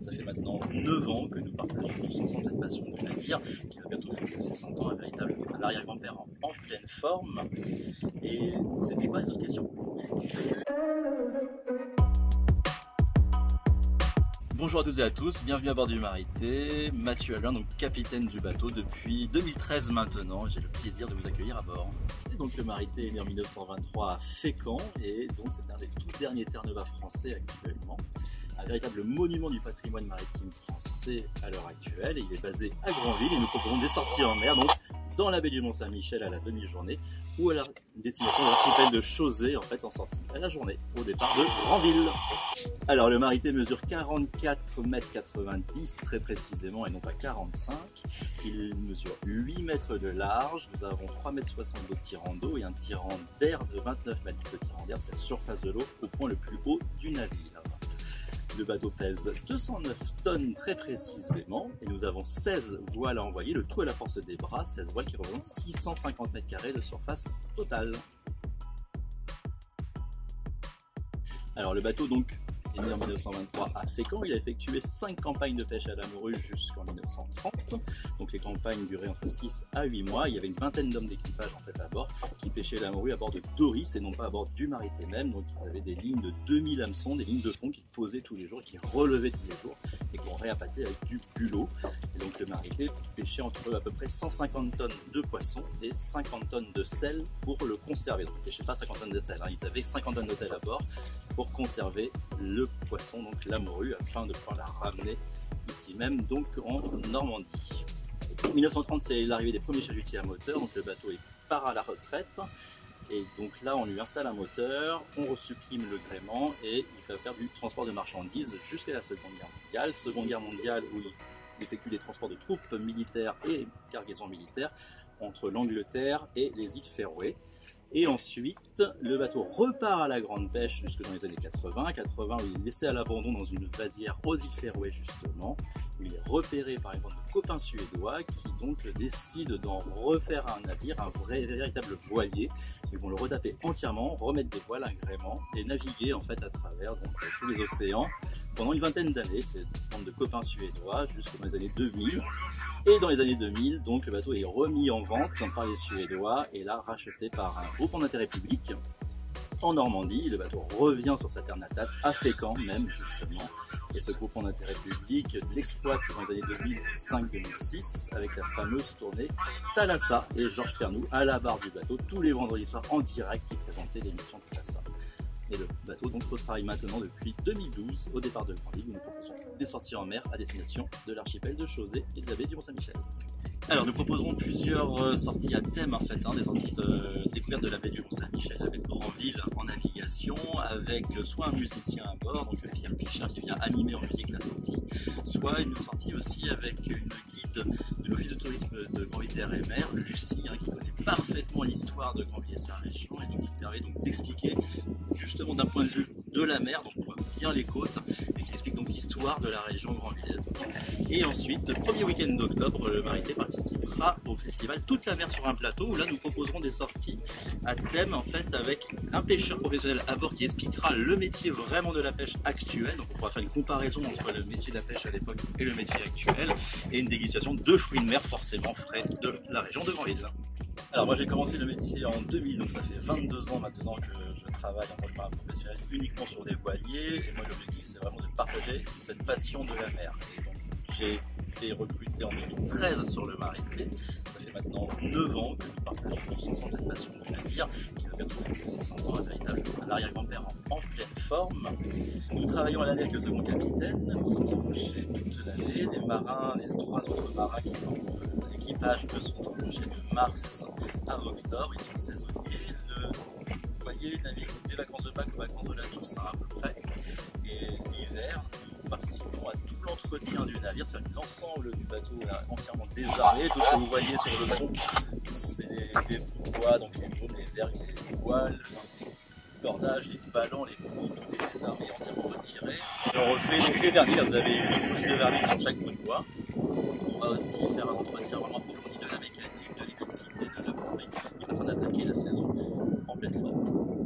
Ça fait maintenant 9 ans que nous partageons tous ensemble cette passion de navire qui va bientôt fêter ses 100 ans, un véritable arrière-grand-père en pleine forme. Et c'était quoi les autres questions? Bonjour à toutes et à tous, bienvenue à bord du Marité. Mathieu Alain, donc capitaine du bateau depuis 2013 maintenant. J'ai le plaisir de vous accueillir à bord. Et donc le Marité est né en 1923 à Fécamp et donc c'est un des tout derniers Terre-Neuve français actuellement. Un véritable monument du patrimoine maritime français à l'heure actuelle. Et il est basé à Granville et nous proposons des sorties en mer, donc dans la baie du Mont-Saint-Michel à la demi-journée ou à la destination de l'archipel de Chausey en fait en sortie à la journée au départ de Granville. Alors le Marité mesure 44,90 m très précisément et non pas 45. Il mesure 8 mètres de large, nous avons 3,60 m de tirant d'eau et un tirant d'air de 29 mètres de tirant d'air, c'est la surface de l'eau au point le plus haut du navire. Le bateau pèse 209 tonnes très précisément et nous avons 16 voiles à envoyer, le tout à la force des bras, 16 voiles qui représentent 650 m² de surface totale. Alors le bateau donc est né en 1923 à Fécamp, il a effectué 5 campagnes de pêche à la morue jusqu'en 1930. Donc les campagnes duraient entre 6 à 8 mois, il y avait une vingtaine d'hommes d'équipage en fait à bord qui pêchaient la morue à bord de Doris et non pas à bord du Marité même. Donc ils avaient des lignes de 2000 hameçons, des lignes de fond qui posaient tous les jours, qui relevaient tous les jours et qu'on réappâtait avec du bulot. Et donc le Marité pêchait entre à peu près 150 tonnes de poissons et 50 tonnes de sel pour le conserver. Donc ils ne pêchaient pas 50 tonnes de sel, hein. Ils avaient 50 tonnes de sel à bord pour conserver le poisson, donc la morue, afin de pouvoir la ramener ici même, donc en Normandie. En 1930, c'est l'arrivée des premiers chalutiers à moteur, donc le bateau part à la retraite. Et donc là, on lui installe un moteur, on resupprime le gréement et il va faire du transport de marchandises jusqu'à la Seconde Guerre mondiale. Seconde Guerre mondiale où il effectue des transports de troupes militaires et cargaisons militaires entre l'Angleterre et les îles Féroé. Et ensuite, le bateau repart à la grande pêche jusque dans les années 80 où il est laissé à l'abandon dans une vasière aux îles Féroé justement, où il est repéré par une bande de copains suédois qui donc décident d'en refaire un navire, un véritable voilier. Ils vont le retaper entièrement, remettre des voiles, un gréement et naviguer en fait à travers donc, tous les océans pendant une vingtaine d'années. C'est une bande de copains suédois jusqu'aux années 2000. Et dans les années 2000, donc, le bateau est remis en vente par les Suédois et là racheté par un groupe d'intérêt public en Normandie. Le bateau revient sur sa terre natale, à Fécamp même justement. Et ce groupe d'intérêt public l'exploite dans les années 2005-2006 avec la fameuse tournée Thalassa et Georges Pernou à la barre du bateau tous les vendredis soirs en direct qui présentait l'émission Thalassa. Et le bateau donc retravaille maintenant depuis 2012 au départ de Granville où nous proposons des sorties en mer à destination de l'archipel de Chausey et de la baie du Mont-Saint-Michel. Alors nous proposons plusieurs sorties à thème en fait, des sorties de découverte de la baie du Mont-Saint-Michel, la baie de Granville en navigation avec soit un musicien à bord, donc Pierre Pichard qui vient animer en musique la sortie, soit une sortie aussi avec une guide de l'office de tourisme de Granville Terre et Mer, Lucie, qui connaît parfaitement l'histoire de Granville et sa région et donc qui permet donc d'expliquer justement d'un point de vue de la mer, donc on voit bien les côtes et qui explique donc l'histoire de la région granvillaise. Et ensuite, le premier week-end d'octobre, le Marité participera au festival Toute la mer sur un plateau où là nous proposerons des sorties à thème en fait avec un pêcheur professionnel à bord qui expliquera le métier vraiment de la pêche actuelle. Donc on pourra faire une comparaison entre le métier de la pêche à l'époque et le métier actuel et une dégustation de fruits de mer forcément frais de la région de Granville. Alors moi j'ai commencé le métier en 2000, donc ça fait 22 ans maintenant que je travaille en tant que marin professionnel uniquement sur des voiliers et moi l'objectif c'est vraiment de partager cette passion de la mer. J'ai été recruté en 2013 sur le Marité, ça fait maintenant 9 ans que nous partageons tous ensemble cette passion du navire qui va bientôt fêter ses 100 ans, un véritable arrière-grand-père en pleine forme. Nous travaillons à l'année avec le second capitaine, nous sommes embauchés toute l'année, les marins, les 3 autres marins qui forment l'équipage sont embauchés de mars à octobre, ils sont saisonniers. Le voilier navigue des vacances de Pâques aux vacances de la Toussaint à peu près, et l'hiver nous participons à tout l'entretien du navire, c'est-à-dire que l'ensemble du bateau est entièrement désarmé. Tout ce que vous voyez sur le pont, c'est les bois, donc les baumes, les vergues, les voiles, les cordages, les ballons, les poutres, tout est désarmé, entièrement retiré. Et on refait donc les vernis, là vous avez 8 couches de vernis sur chaque bout de bois. On va aussi faire un entretien vraiment approfondi de la mécanique, de l'électricité, de la plomberie, qui est en train d'attaquer la saison en pleine forme.